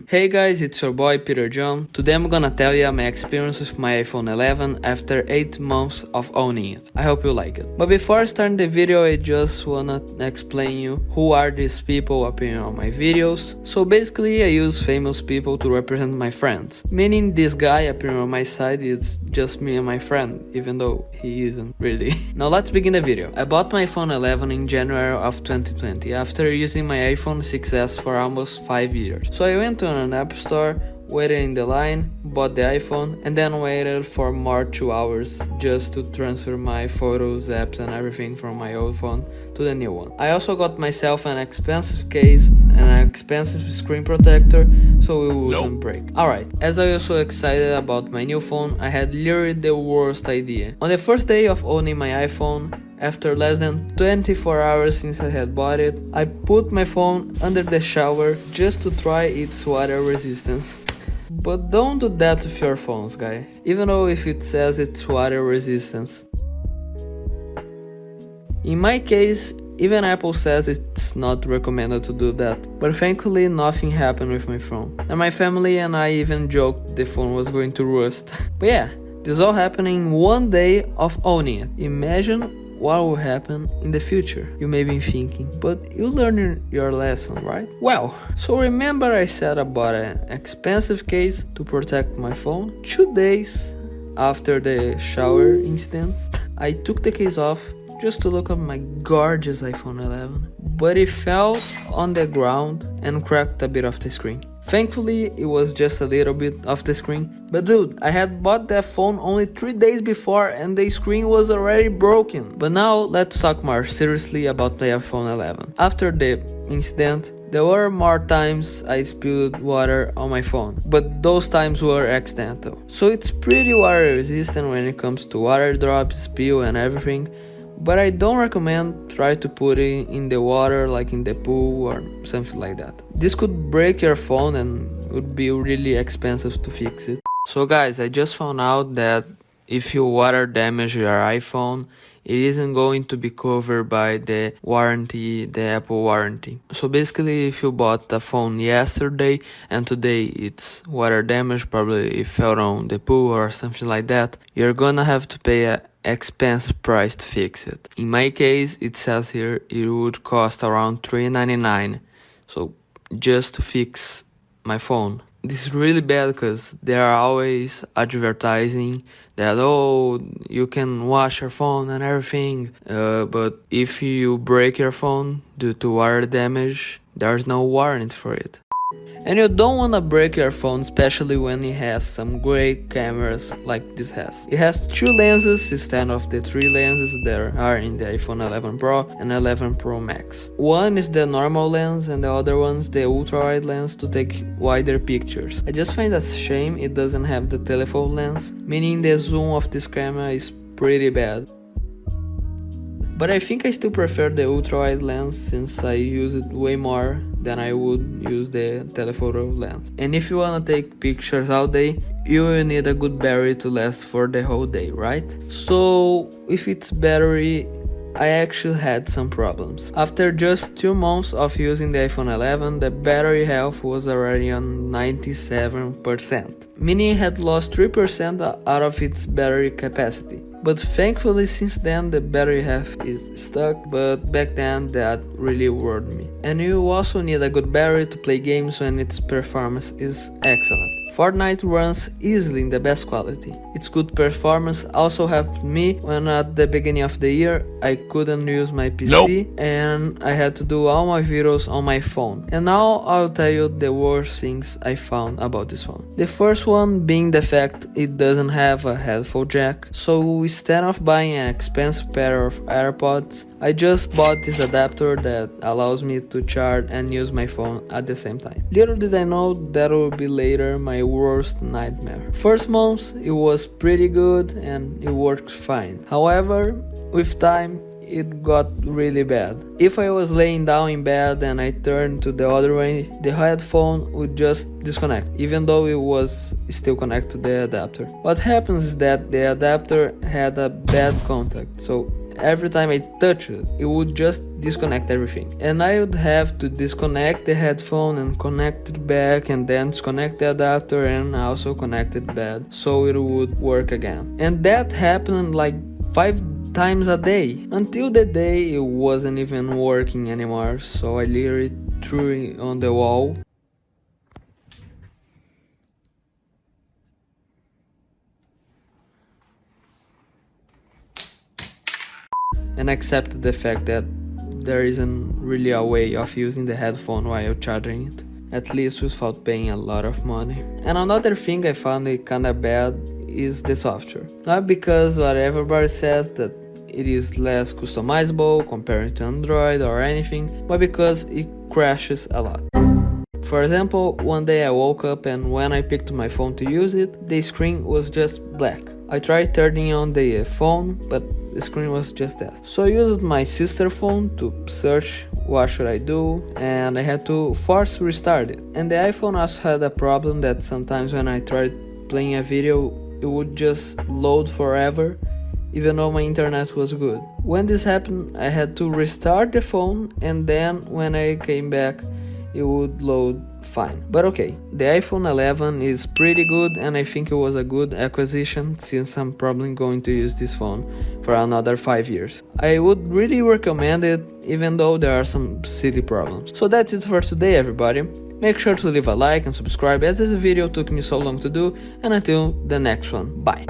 Hey guys, it's your boy Peter John. Today I'm gonna tell you my experience with my iPhone 11 after 8 months of owning it. I hope you like it. But before starting the video, I just wanna explain you who are these people appearing on my videos. So basically I use famous people to represent my friends. Meaning this guy appearing on my side is just me and my friend, even though he isn't really. Now let's begin the video. I bought my iPhone 11 in January of 2020 after using my iPhone 6s for almost 5 years. So I went to an app store, waited in the line, bought the iPhone, and then waited for more 2 hours just to transfer my photos, apps and everything from my old phone to the new one. I also got myself an expensive case and an expensive screen protector so it wouldn't break. Alright, as I was so excited about my new phone, I had literally the worst idea. On the first day of owning my iPhone, after less than 24 hours since I had bought it, I put my phone under the shower just to try its water resistance. But don't do that with your phones, guys, even though if it says it's water resistance. In my case, even Apple says it's not recommended to do that, but thankfully nothing happened with my phone. And my family and I even joked the phone was going to rust. But yeah, this all happened in one day of owning it. Imagine what will happen in the future, you may be thinking, but you learned your lesson, right? Well, so remember I said I bought an expensive case to protect my phone? 2 days after the shower incident, I took the case off just to look at my gorgeous iPhone 11, but it fell on the ground and cracked a bit of the screen. Thankfully, it was just a little bit of the screen, but dude, I had bought that phone only 3 days before and the screen was already broken. But now, let's talk more seriously about the iPhone 11. After the incident, there were more times I spilled water on my phone, but those times were accidental. So it's pretty water resistant when it comes to water drops, spill and everything. But I don't recommend try to put it in the water like in the pool or something like that. This could break your phone and would be really expensive to fix it. So guys, I just found out that if you water damage your iPhone, it isn't going to be covered by the warranty, the Apple warranty. So basically, if you bought the phone yesterday and today it's water damage, probably it fell on the pool or something like that, you're gonna have to pay a expensive price to fix it. In my case, it says here it would cost around $3.99, so just to fix my phone. This is really bad because they are always advertising that, oh, you can wash your phone and everything, but if you break your phone due to water damage, there's no warranty for it. And you don't want to break your phone, especially when it has some great cameras like this has. It has 2 lenses instead of the 3 lenses that are in the iPhone 11 Pro and 11 Pro Max. One is the normal lens and the other one's the ultra-wide lens to take wider pictures. I just find a shame it doesn't have the telephone lens, meaning the zoom of this camera is pretty bad. But I think I still prefer the ultra-wide lens since I use it way more than I would use the telephoto lens. And if you wanna take pictures all day, you will need a good battery to last for the whole day, right? So with its battery, I actually had some problems. After just 2 months of using the iPhone 11, the battery health was already on 97%, meaning it had lost 3% out of its battery capacity. But thankfully since then the battery health is stuck, but back then that really worried me. And you also need a good battery to play games when its performance is excellent. Fortnite runs easily in the best quality. Its good performance also helped me when at the beginning of the year I couldn't use my PC and I had to do all my videos on my phone. And now I'll tell you the worst things I found about this phone. The first one being the fact it doesn't have a headphone jack, so instead of buying an expensive pair of AirPods, I just bought this adapter that allows me to charge and use my phone at the same time. Little did I know that would be later my worst nightmare. First months it was pretty good and it worked fine. However, with time it got really bad. If I was laying down in bed and I turned to the other way, the headphone would just disconnect, even though it was still connected to the adapter. What happens is that the adapter had a bad contact, so every time I touch it, it would just disconnect everything. And I would have to disconnect the headphone and connect it back, and then disconnect the adapter and also connect it back so it would work again. And that happened like 5 times a day, until the day it wasn't even working anymore, so I literally threw it on the wall. And accepted the fact that there isn't really a way of using the headphone while charging it, at least without paying a lot of money. And another thing I found it kinda bad is the software. Not because what everybody says that it is less customizable compared to Android or anything, but because it crashes a lot. For example, one day I woke up and when I picked my phone to use it, the screen was just black. I tried turning on the phone, but the screen was just that. So I used my sister's phone to search what should I do, and I had to force restart it. And the iPhone also had a problem that sometimes when I tried playing a video, it would just load forever, even though my internet was good. When this happened, I had to restart the phone, and then when I came back, it would load fine. But okay, the iPhone 11 is pretty good, and I think it was a good acquisition since I'm probably going to use this phone for another 5 years. I would really recommend it, even though there are some silly problems. So that's it for today, everybody. Make sure to leave a like and subscribe, as this video took me so long to do, and until the next one, bye.